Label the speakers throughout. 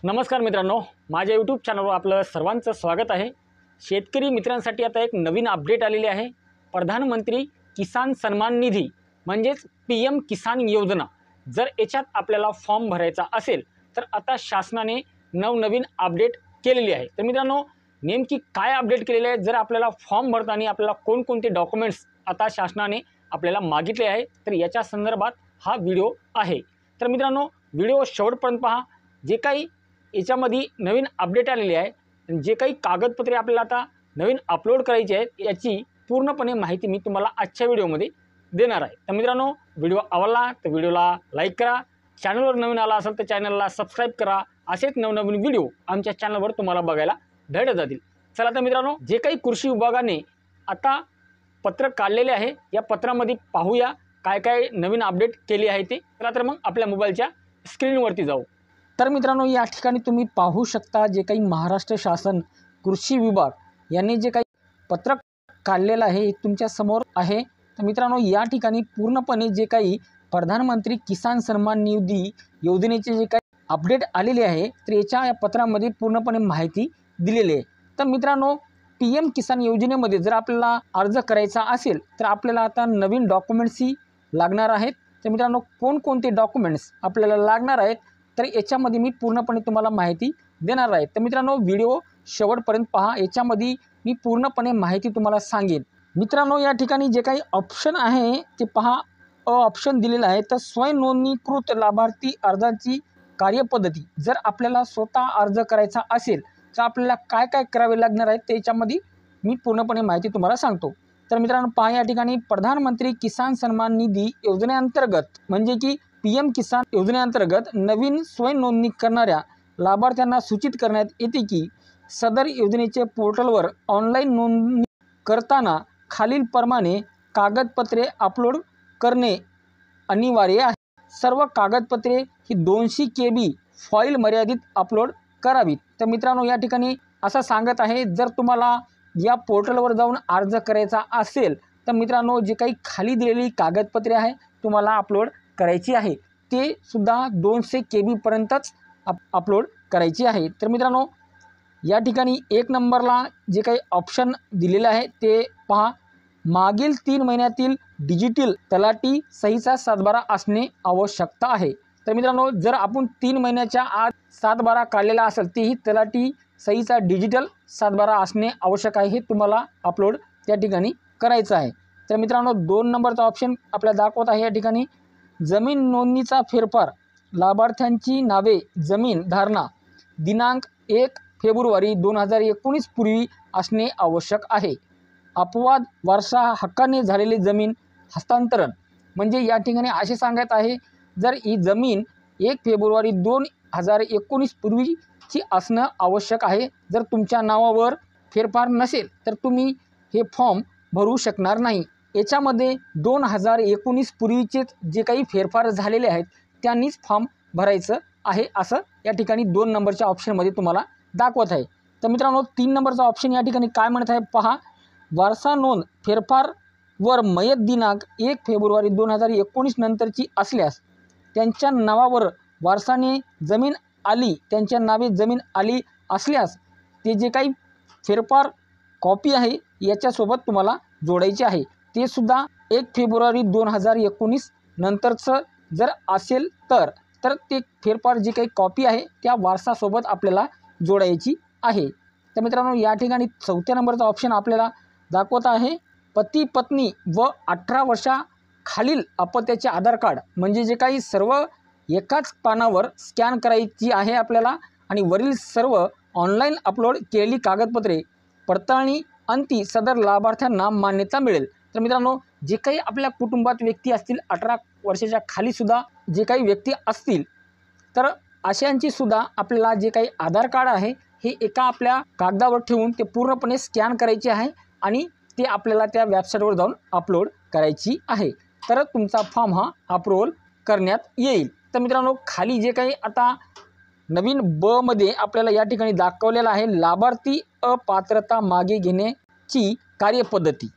Speaker 1: नमस्कार मित्रांनो, माझ्या यूट्यूब चॅनलवर आपलं सर्वांचं स्वागत आहे। शेतकरी मित्रांसाठी आता एक नवीन अपडेट आलेली आहे। प्रधानमंत्री किसान सन्मान निधी म्हणजेच PM किसान योजना, जर याच्यात आपल्याला फॉर्म भरायचा असेल तर आता शासनाने नवनवीन अपडेट केलेली आहे। तर मित्रांनो, नेमकी काय अपडेट केलेले आहे, जर आपल्याला फॉर्म भरताना आपल्याला कोणकोणते डॉक्युमेंट्स आता शासनाने आपल्याला मागितले आहे, तर याच्या संदर्भात हा व्हिडिओ आहे। तर मित्रांनो, व्हिडिओ शेवटपर्यंत पहा। जे काही याच्यामध्ये नवीन अपडेट आलेली आहे, जे काही कागदपत्रे आपल्याला आता नवीन अपलोड करायची आहेत, याची पूर्णपणे माहिती मी तुम्हाला आजच्या व्हिडिओमध्ये देणार आहे। तर मित्रांनो, व्हिडिओ आवडला तर व्हिडिओला लाईक करा, चॅनलवर नवीन आला असेल तर चॅनलला सबस्क्राईब करा। असेच नवनवीन व्हिडिओ आमच्या चॅनलवर तुम्हाला बघायला भेटत जातील। चला तर मित्रांनो, जे काही कृषी विभागाने आता पत्र काढलेले आहे, या पत्रामध्ये पाहूया काय काय नवीन अपडेट केली आहे ते। चला तर मग आपल्या मोबाईलच्या स्क्रीनवरती जाऊ। तर मित्रांनो, या ठिकाणी तुम्ही पाहू शकता जे काही महाराष्ट्र शासन कृषी विभाग यांनी जे काही पत्रक काढलेलं आहे तुमच्या समोर आहे। तर मित्रांनो, या ठिकाणी पूर्णपणे जे काही प्रधानमंत्री किसान सन्मान निधी योजनेचे जे काही अपडेट आलेले आहे, तर या पत्रामध्ये पूर्णपणे माहिती दिलेली आहे। तर मित्रांनो, PM किसान योजनेमध्ये जर आपल्याला अर्ज करायचा असेल तर आपल्याला आता नवीन डॉक्युमेंट्सही लागणार आहेत। तर मित्रांनो, कोणकोणते डॉक्युमेंट्स आपल्याला लागणार आहेत तर याच्यामध्ये मी पूर्णपणे तुम्हाला माहिती देणार आहे। तर मित्रांनो, व्हिडिओ शेवटपर्यंत पहा, याच्यामध्ये मी पूर्णपणे माहिती तुम्हाला सांगेन। मित्रांनो, या ठिकाणी जे काही ऑप्शन आहे ते पहा, ऑप्शन दिलेला आहे। तर स्वयंनोंदणीकृत लाभार्थी अर्जाची कार्यपद्धती, जर आपल्याला स्वतः अर्ज करायचा असेल तर आपल्याला काय काय करावे लागणार आहे त्याच्यामध्ये मी पूर्णपणे माहिती तुम्हाला सांगतो। तर मित्रांनो पहा, या ठिकाणी प्रधानमंत्री किसान सन्मान निधी योजनेअंतर्गत म्हणजे की PM किसान योजनेअंतर्गत नवीन स्वयंनोंदणी करणाऱ्या लाभार्थ्यांना सूचित करण्यात येते की सदर योजनेचे पोर्टलवर ऑनलाईन नोंदणी करताना खालीलप्रमाणे कागदपत्रे अपलोड करणे अनिवार्य आहे। सर्व कागदपत्रे ही 200 KB फाईल मर्यादित अपलोड करावीत। तर मित्रांनो, या ठिकाणी असं सांगत आहे, जर तुम्हाला या पोर्टलवर जाऊन अर्ज करायचा असेल तर मित्रांनो, जे काही खाली दिलेली कागदपत्रे आहे तुम्हाला अपलोड करायची आहे, ते सुद्धा 200 KB पर्यंतच अपलोड करायची आहे। तर मित्रांनो, या ठिकाणी 1 नंबरला जे काही ऑप्शन दिलेले आहे ते पहा, मागील 3 महिन्यातील डिजिटल तलाठी सहीचा 7/12 असणे आवश्यकता आहे। तर मित्रांनो, जर आपण 3 महिन्याच्या आत 7/12 काढलेला असेल तेही तलाठी सहीचा डिजिटल 7/12 असणे आवश्यक आहे, हे तुम्हाला अपलोड त्या ठिकाणी करायचं आहे। तर मित्रांनो, 2 नंबरचा ऑप्शन आपल्याला दाखवत आहे, या ठिकाणी जमीन नोंदणीचा फेरफार, लाभार्थ्यांची नावे जमीन धारणा दिनांक 1 फेब्रुवारी 2019 पूर्वी असणे आवश्यक आहे। अपवाद वारसा हक्काने झालेले जमीन हस्तांतरण, म्हणजे या ठिकाणी असे सांगत आहे, जर ही जमीन 1 फेब्रुवारी 2019 पूर्वीची असणं आवश्यक आहे। जर तुमच्या नावावर फेरफार नसेल तर तुम्ही हे फॉर्म भरू शकणार नाही। याच्यामध्ये 2019 पूर्वीचेच जे काही फेरफार झालेले आहेत त्यांनीच फॉर्म भरायचं आहे, असं या ठिकाणी 2 नंबरच्या ऑप्शनमध्ये तुम्हाला दाखवत आहे। तर मित्रांनो, 3 नंबरचा ऑप्शन या ठिकाणी काय म्हणत आहे पहा, वारसा नोंद फेरफार वर मयत दिनांक 1 फेब्रुवारी 2019 नंतरची असल्यास त्यांच्या नावावर वारसाने जमीन आली, त्यांच्या नावे जमीन आली असल्यास ते जे काही फेरफार कॉपी आहे याच्यासोबत तुम्हाला जोडायचे आहे। ते सुद्धा 1 फेब्रुवारी 2019 नंतरचं जर असेल तर ते फेरफार जी काही कॉपी आहे त्या वारसासोबत आपल्याला जोडायची आहे। तर मित्रांनो, या ठिकाणी 4थ्या नंबरचा ऑप्शन आपल्याला दाखवत आहे, पती पत्नी व 18 वर्षाखालील अपत्याचे आधार कार्ड, म्हणजे जे काही सर्व एकाच पानावर स्कॅन करायची आहे आपल्याला, आणि वरील सर्व ऑनलाईन अपलोड केलेली कागदपत्रे पडताळणी अंती सदर लाभार्थ्यांना मान्यता मिळेल। तर मित्रांनो, जे काही आपल्या कुटुंबात व्यक्ती असतील 18 वर्षाच्या खालीसुद्धा जे काही व्यक्ती असतील तर अशांची सुद्धा आपल्याला जे काही आधार कार्ड आहे हे एका आपल्या कागदावर ठेवून ते पूर्णपणे स्कॅन करायचे आहे आणि ते आपल्याला त्या वेबसाईटवर जाऊन अपलोड करायची आहे, तर तुमचा फॉर्म हा अप्रूव्हल करण्यात येईल। तर मित्रांनो, खाली जे काही आता नवीन ब मध्ये आपल्याला या ठिकाणी दाखवलेलं आहे, लाभार्थी अपात्रता मागे घेण्याची कार्यपद्धती,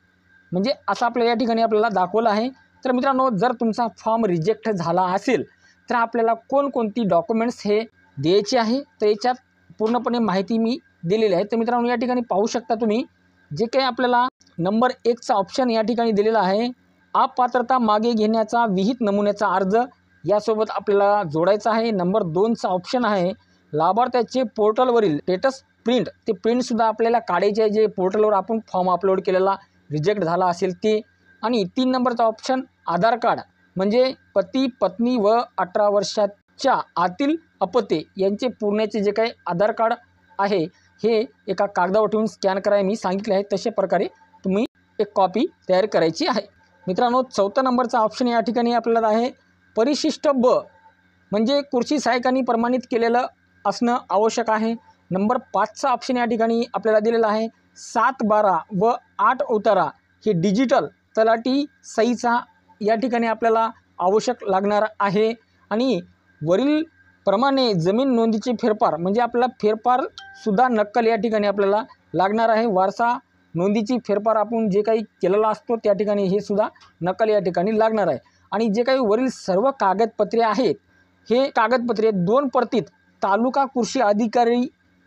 Speaker 1: म्हणजे असं आपल्याला या ठिकाणी आपल्याला दाखवलं आहे। तर मित्रांनो, जर तुमचा फॉर्म रिजेक्ट झाला असेल तर आपल्याला कोणकोणती डॉक्युमेंट्स हे द्यायची आहे, तर याच्यात पूर्णपणे माहिती मी दिलेली आहे। तर मित्रांनो या ठिकाणी पाहू शकता तुम्ही, जे काही आपल्याला नंबर 1चा ऑप्शन या ठिकाणी दिलेला आहे, अपात्रता मागे घेण्याचा विहित नमुन्याचा अर्ज यासोबत आपल्याला जोडायचा आहे। नंबर 2चा ऑप्शन आहे, लाभार्थ्याचे पोर्टलवरील स्टेटस प्रिंट, ते प्रिंटसुद्धा आपल्याला काढायचे आहे, जे पोर्टलवर आपण फॉर्म अपलोड केलेला रिजेक्ट झाला असेल ते। आणि 3 नंबरचा ऑप्शन आधार कार्ड, म्हणजे पती पत्नी व 18 वर्षाच्या आतील अपत्ये यांचे पूर्णचे जे काही आधार कार्ड आहे, हे एका कागदावर ठेवून स्कॅन करायला मी सांगितले आहे, तशा प्रकारे तुम्ही एक कॉपी तयार करायची आहे। मित्रांनो 4 नंबरचा ऑप्शन या ठिकाणी आपल्याला आहे, परिशिष्ट ब, म्हणजे कृषी सहाय्यकांनी प्रमाणित केलेलं असणं आवश्यक आहे। नंबर 5चा ऑप्शन या ठिकाणी आपल्याला दिलेला आहे, 7/12 व 8 उतारा हे डिजिटल तलाठी सहीचा या ठिकाणी आपल्याला आवश्यक लागणार आहे। आणि वरील प्रमाणे जमीन नोंदीचे फेरफार, म्हणजे आपल्याला फेरफारसुद्धा नक्कल या ठिकाणी आपल्याला लागणार आहे। वारसा नोंदीची फेरफार आपण जे काही केलेला असतो त्या ठिकाणी हे सुद्धा नक्कल या ठिकाणी लागणार आहे। आणि जे काही वरील सर्व कागदपत्रे आहेत, हे कागदपत्रे 2 प्रतीत तालुका कृषी अधिकारी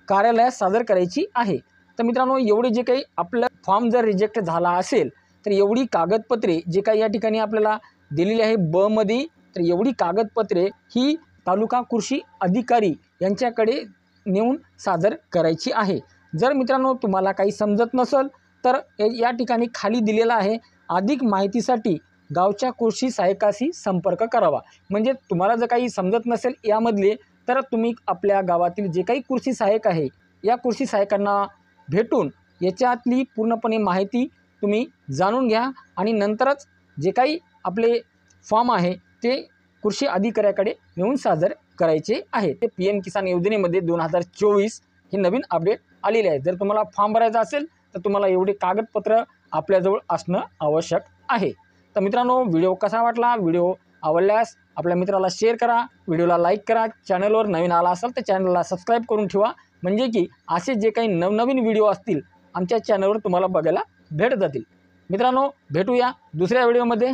Speaker 1: कार्यालयात सादर करायची आहे। तर मित्रांनो एवढे जे काही आपलं फॉर्म जर रिजेक्ट झाला असेल, तर एवढी कागदपत्रे जे काही या ठिकाणी आपल्याला दिलेली आहे ब मध्ये, तर एवढी कागदपत्रे ही तालुका कृषी अधिकारी यांच्याकडे नेऊन सादर करायची आहे। जर मित्रांनो तुम्हाला काही समजत नसेल, तर या ठिकाणी खाली दिलेला आहे, अधिक माहितीसाठी गावच्या कृषी सहाय्यकाशी संपर्क करावा। म्हणजे तुम्हाला जर काही समजत नसेल यामधले, तर तुम्ही आपल्या गावातील जे काही कृषी सहाय्यक आहे, या कृषी सहाय्यकांना भेटून याच्यातली पूर्णपणे माहिती तुम्ही जाणून घ्या आणि नंतरच जे काही आपले फॉर्म आहे ते कृषी अधिकाऱ्याकडे नेऊन सादर करायचे आहे। ते PM किसान योजनेमध्ये 2024 हे नवीन अपडेट आलेले आहे। जर तुम्हाला फॉर्म भरायचा असेल, तर तुम्हाला एवढे कागदपत्र आपल्याजवळ असणं आवश्यक आहे। तर मित्रांनो व्हिडिओ कसा वाटला, व्हिडिओ आवडल्यास आपल्या मित्राला शेअर करा, व्हिडिओला लाईक करा, चॅनलवर नवीन आला असाल तर चॅनलला सबस्क्राईब करून ठेवा, म्हणजे की असे जे काही नवनवीन व्हिडिओ असतील आमच्या चॅनलवर तुम्हाला बघायला भेटत जातील। मित्रांनो भेटूया दुसऱ्या व्हिडिओमध्ये।